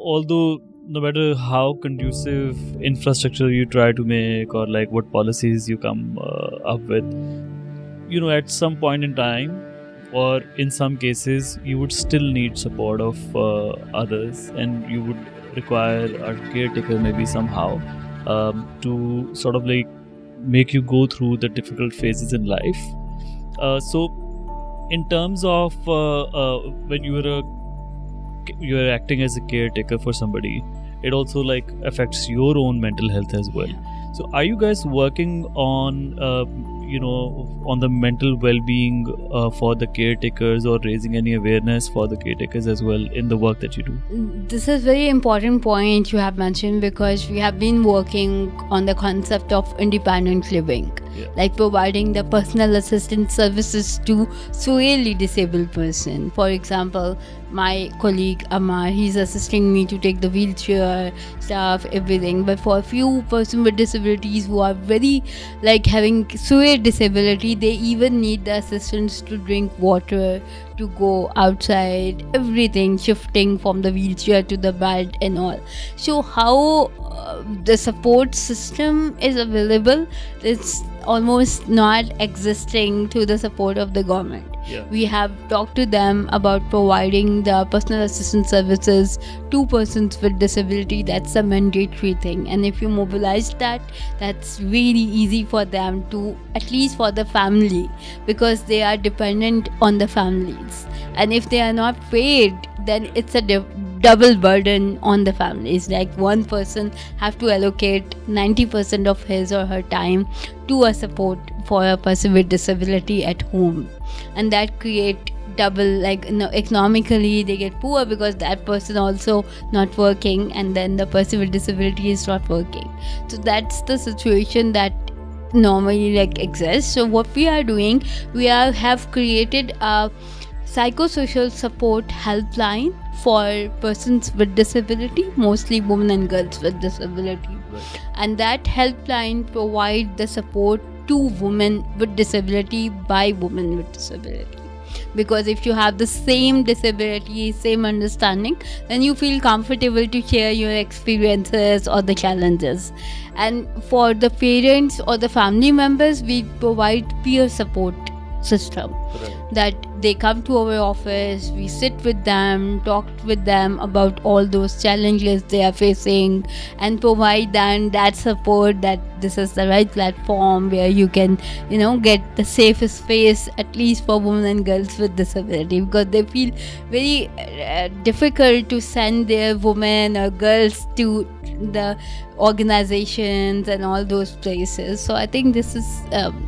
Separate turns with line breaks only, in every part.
although no matter how conducive infrastructure you try to make or like what policies you come up with, at some point in time or in some cases you would still need support of others, and you would require a caretaker maybe somehow to sort of like make you go through the difficult phases in life. So in terms of when you're acting as a caretaker for somebody, it also like affects your own mental health as well. So are you guys working on on the mental well-being for the caretakers, or raising any awareness for the caretakers as well in the work that you do?
This is very important point you have mentioned, because we have been working on the concept of independent living, like providing the personal assistance services to severely disabled person. For example, my colleague Amar, he's assisting me to take the wheelchair stuff, everything. But for a few persons with disabilities who are very like having severe disability, they even need the assistance to drink water, to go outside, everything, shifting from the wheelchair to the bed and all. So how the support system is available, it's almost not existing to the support of the government. We have talked to them about providing the personal assistance services to persons with disability. That's a mandatory thing, and if you mobilize that, that's very easy for them to, at least for the family, because they are dependent on the families, and if they are not paid, then it's a double burden on the families. Like one person have to allocate 90% of his or her time to a support for a person with disability at home, and that create double, like economically they get poor because that person also not working, and then the person with disability is not working. So that's the situation that normally like exists. So what we are doing, we have created a psychosocial support helpline for persons with disability, mostly women and girls with disability. And that helpline provide the support to women with disability by women with disability. Because if you have the same disability, same understanding, then you feel comfortable to share your experiences or the challenges. And for the parents or the family members, we provide peer support system. That they come to our office, we sit with them, talk with them about all those challenges they are facing, and provide them that support, that this is the right platform where you can get the safest space, at least for women and girls with disability, because they feel very difficult to send their women or girls to the organizations and all those places. So I think this is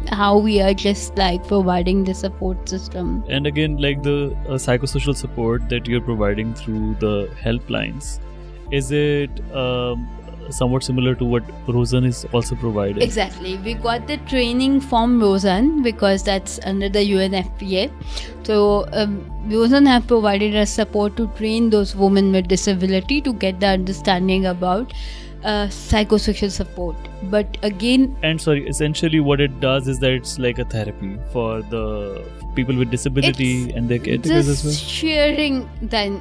how we are just like providing the support system.
And again, like the psychosocial support that you're providing through the helplines, is it somewhat similar to what Rozan is also providing?
Exactly. We got the training from Rozan because that's under the UNFPA. So Rozan have provided us support to train those women with disability to get the understanding about psychosocial support. But again,
and sorry, essentially what it does is that it's like a therapy for the people with disability and their caregivers as well.
Sharing the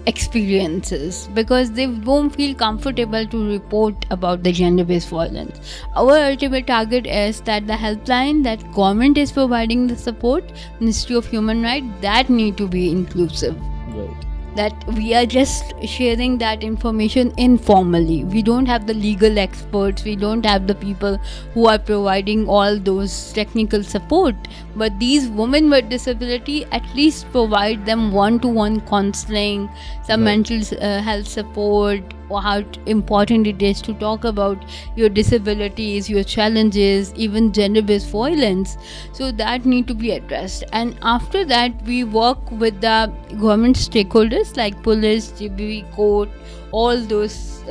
experiences, because they won't feel comfortable to report about the gender-based violence. Our ultimate target is that the helpline that government is providing the support, Ministry of Human Rights, that need to be inclusive.
Right.
That we are just sharing that information informally. We don't have the legal experts, we don't have the people who are providing all those technical support, but these women with disability at least provide them one-to-one counseling, some mental health support, or how important it is to talk about your disabilities, your challenges, even gender-based violence. So that need to be addressed. And after that, we work with the government stakeholders like police, GBV, court, all those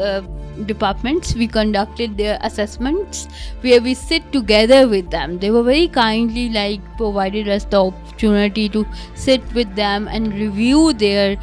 departments. We conducted their assessments where we sit together with them. They were very kindly provided us the opportunity to sit with them and review their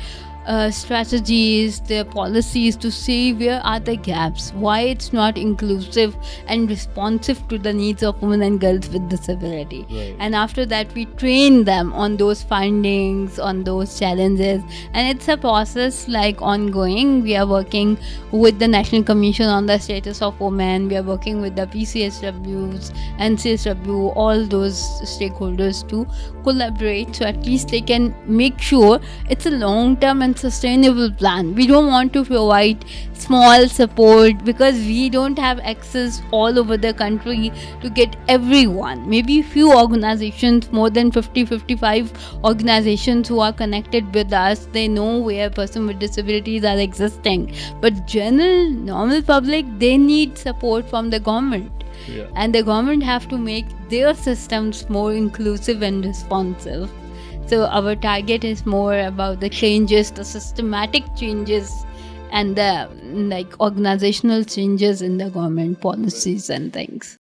strategies, their policies to see where are the gaps, why it's not inclusive and responsive to the needs of women and girls with disability.
Right.
And after that, we train them on those findings, on those challenges, and it's a process like ongoing. We are working with the National Commission on the Status of Women. We are working with the PCSWs, NCSW, all those stakeholders to collaborate, so at least they can make sure it's a long-term and sustainable plan. We don't want to provide small support because we don't have access all over the country to get everyone. Maybe few organizations, more than 50-55 organizations who are connected with us, they know where person with disabilities are existing, but general normal public, they need support from the government.
Yeah.
And the government have to make their systems more inclusive and responsive. So our target is more about the changes, the systematic changes, and the like organizational changes in the government policies and things.